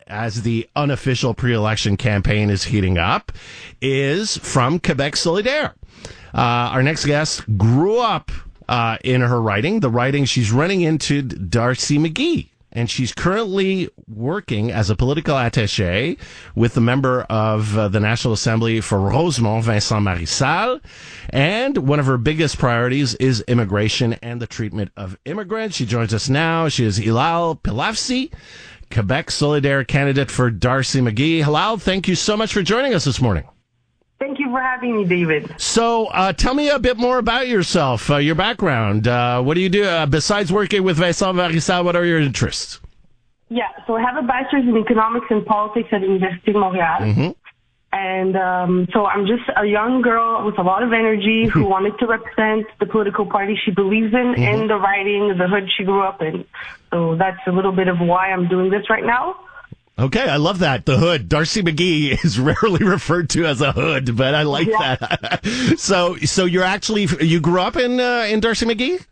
as the unofficial pre-election campaign is heating up, is from Quebec solidaire. Our next guest grew up in her riding. The riding she's running into Darcy McGee. And she's currently working as a political attaché with the member of the National Assembly for Rosemont, Vincent Marissal. And one of her biggest priorities is immigration and the treatment of immigrants. She joins us now. She is Hila Pilavci, Quebec solidaire candidate for Darcy McGee. Hila, thank you so much for joining us this morning. Thank you for having me, David. So tell me a bit more about yourself, your background. What do you do besides working with Vincent Marissal? What are your interests? Yeah, so I have a bachelor's in economics and politics at the Université de Montreal. Mm-hmm. And so I'm just a young girl with a lot of energy who wanted to represent the political party she believes in and the riding, the hood she grew up in. So that's a little bit of why I'm doing this right now. Okay, I love that. The hood. Darcy McGee is rarely referred to as a hood, but I like that. So you grew up in Darcy McGee?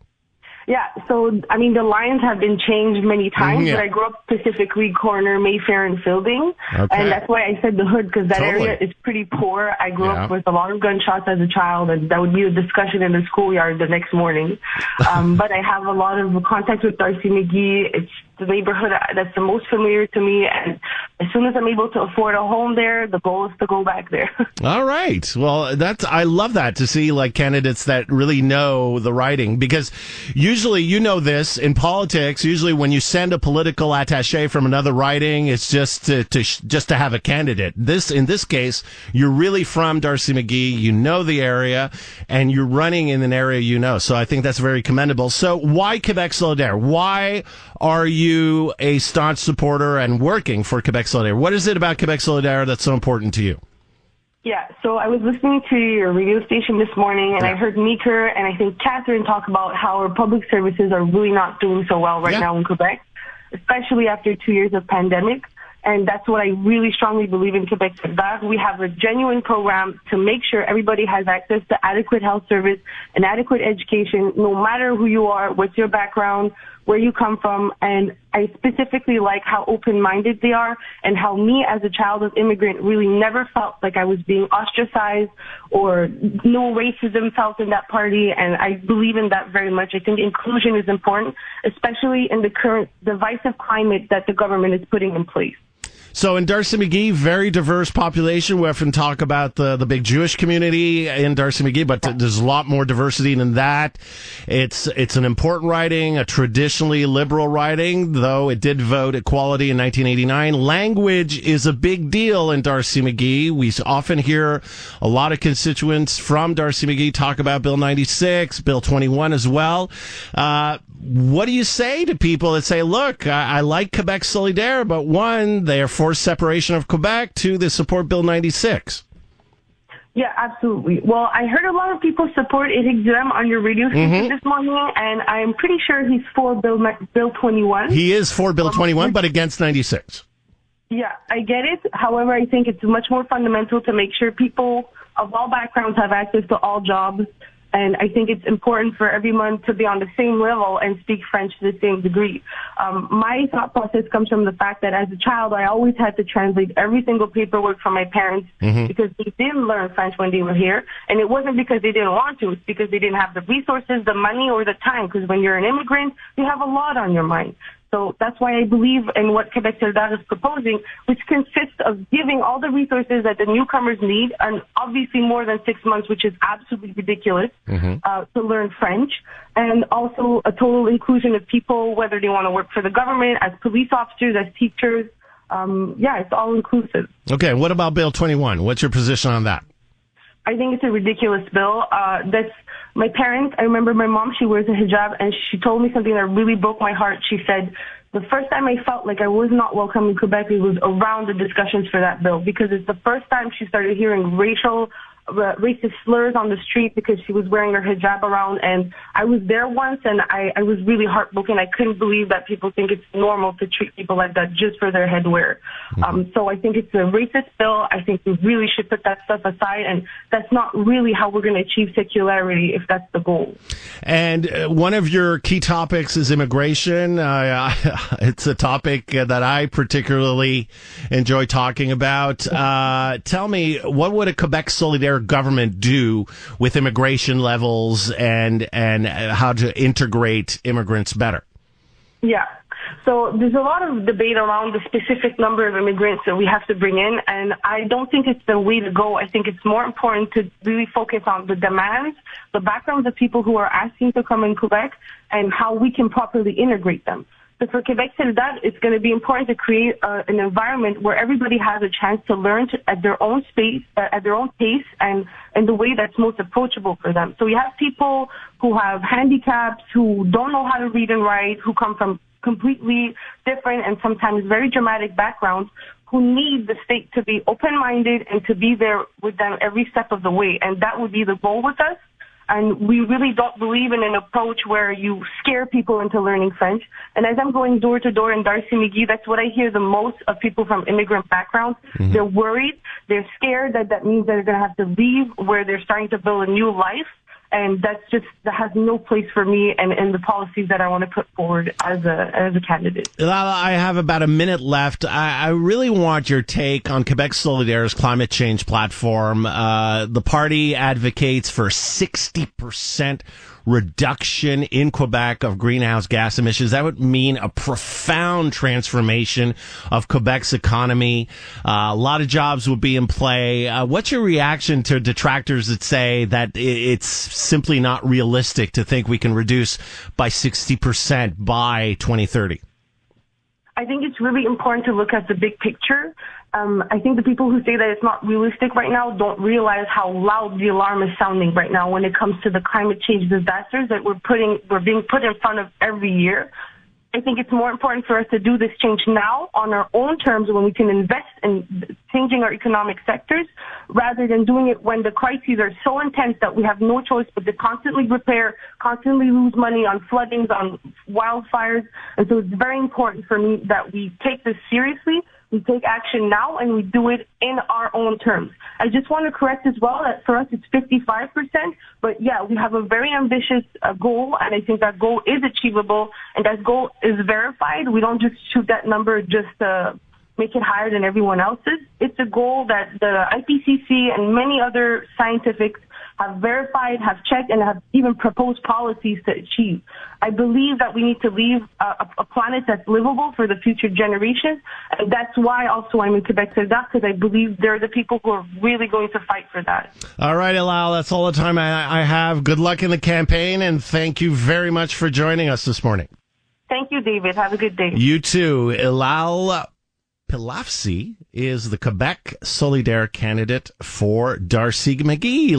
Yeah, so, I mean, the lines have been changed many times, but I grew up Pacific League Corner, Mayfair, and Fielding. Okay. And that's why I said the hood, because that area is pretty poor. I grew up with a lot of gunshots as a child, and that would be a discussion in the schoolyard the next morning. But I have a lot of contact with Darcy McGee. It's the neighborhood that's the most familiar to me, and as soon as I'm able to afford a home there, the goal is to go back there. All right. Well, I love that, to see like candidates that really know the riding, because usually, you know this, in politics, usually when you send a political attaché from another riding, it's just to have a candidate. In this case, you're really from Darcy McGee, you know the area, and you're running in an area you know. So I think that's very commendable. So why Quebec solidaire? Why are you a staunch supporter and working for Quebec solidaire? What is it about Quebec solidaire that's so important to you? Yeah, so I was listening to your radio station this morning, and I heard Meeker and I think Catherine talk about how our public services are really not doing so well right now in Quebec, especially after 2 years of pandemic. And that's what I really strongly believe in Quebec solidaire. We have a genuine program to make sure everybody has access to adequate health service and adequate education, no matter who you are, what's your background, where you come from. And I specifically like how open-minded they are, and how me as a child of immigrant really never felt like I was being ostracized, or no racism felt in that party. And I believe in that very much. I think inclusion is important, especially in the current divisive climate that the government is putting in place. So in Darcy McGee, very diverse population. We often talk about the big Jewish community in Darcy McGee, but there's a lot more diversity than that. It's an important riding, a traditionally liberal riding, though it did vote equality in 1989. Language is a big deal in Darcy McGee. We often hear a lot of constituents from Darcy McGee talk about Bill 96, Bill 21 as well. What do you say to people that say, look, I like Quebec solidaire, but one, they are for separation of Quebec, two, they support Bill 96? Yeah, absolutely. Well, I heard a lot of people support Éric Duhem on your radio station this morning, and I'm pretty sure he's for Bill 21. He is for Bill 21, but against 96. Yeah, I get it. However, I think it's much more fundamental to make sure people of all backgrounds have access to all jobs. And I think it's important for everyone to be on the same level and speak French to the same degree. My thought process comes from the fact that as a child, I always had to translate every single paperwork from my parents because they didn't learn French when they were here. And it wasn't because they didn't want to. It's because they didn't have the resources, the money, or the time. Because when you're an immigrant, you have a lot on your mind. So that's why I believe in what Quebec solidaire is proposing, which consists of giving all the resources that the newcomers need, and obviously more than 6 months, which is absolutely ridiculous, to learn French, and also a total inclusion of people, whether they want to work for the government, as police officers, as teachers. It's all inclusive. Okay, what about Bill 21? What's your position on that? I think it's a ridiculous bill. That's my parents. I remember my mom, she wears a hijab, and she told me something that really broke my heart. She said, the first time I felt like I was not welcome in Quebec, it was around the discussions for that bill, because it's the first time she started hearing racial racist slurs on the street because she was wearing her hijab around. And I was there once, and I was really heartbroken. I couldn't believe that people think it's normal to treat people like that just for their headwear. So I think it's a racist bill. I think we really should put that stuff aside, and that's not really how we're going to achieve secularity if that's the goal. And one of your key topics is immigration. It's a topic that I particularly enjoy talking about. Tell me, what would a Quebec solidaire government do with immigration levels and how to integrate immigrants better? Yeah. So there's a lot of debate around the specific number of immigrants that we have to bring in, and I don't think it's the way to go. I think it's more important to really focus on the demands, the backgrounds of people who are asking to come in Quebec, and how we can properly integrate them. So for Quebec CJAD, it's going to be important to create an environment where everybody has a chance to learn at their own space, at their own pace, and in the way that's most approachable for them. So we have people who have handicaps, who don't know how to read and write, who come from completely different and sometimes very dramatic backgrounds, who need the state to be open-minded and to be there with them every step of the way. And that would be the goal with us. And we really don't believe in an approach where you scare people into learning French. And as I'm going door to door in Darcy-McGee, that's what I hear the most of people from immigrant backgrounds. Mm-hmm. They're worried. They're scared that means that they're going to have to leave where they're starting to build a new life. And that has no place for me and the policies that I want to put forward as a candidate. Lala, I have about a minute left. I really want your take on Quebec Solidaire's climate change platform. The party advocates for 60% reduction in Quebec of greenhouse gas emissions. That would mean a profound transformation of Quebec's economy. A lot of jobs would be in play. What's your reaction to detractors that say that it's simply not realistic to think we can reduce by 60% by 2030? I think it's really important to look at the big picture. I think the people who say that it's not realistic right now don't realize how loud the alarm is sounding right now when it comes to the climate change disasters that we're being put in front of every year. I think it's more important for us to do this change now on our own terms when we can invest in changing our economic sectors rather than doing it when the crises are so intense that we have no choice but to constantly repair, constantly lose money on floodings, on wildfires. And so it's very important for me that we take this seriously. We take action now, and we do it in our own terms. I just want to correct as well that for us it's 55%, but yeah, we have a very ambitious goal, and I think that goal is achievable, and that goal is verified. We don't just shoot that number just to make it higher than everyone else's. It's a goal that the IPCC and many other scientifics have verified, have checked, and have even proposed policies to achieve. I believe that we need to leave a planet that's livable for the future generations, and that's why also I'm in Quebec CJAD, because I believe they're the people who are really going to fight for that. All right, Hila, that's all the time I have. Good luck in the campaign, and thank you very much for joining us this morning. Thank you, David. Have a good day. You too. Hila Pilavci is the Quebec Solidaire candidate for Darcy-McGee.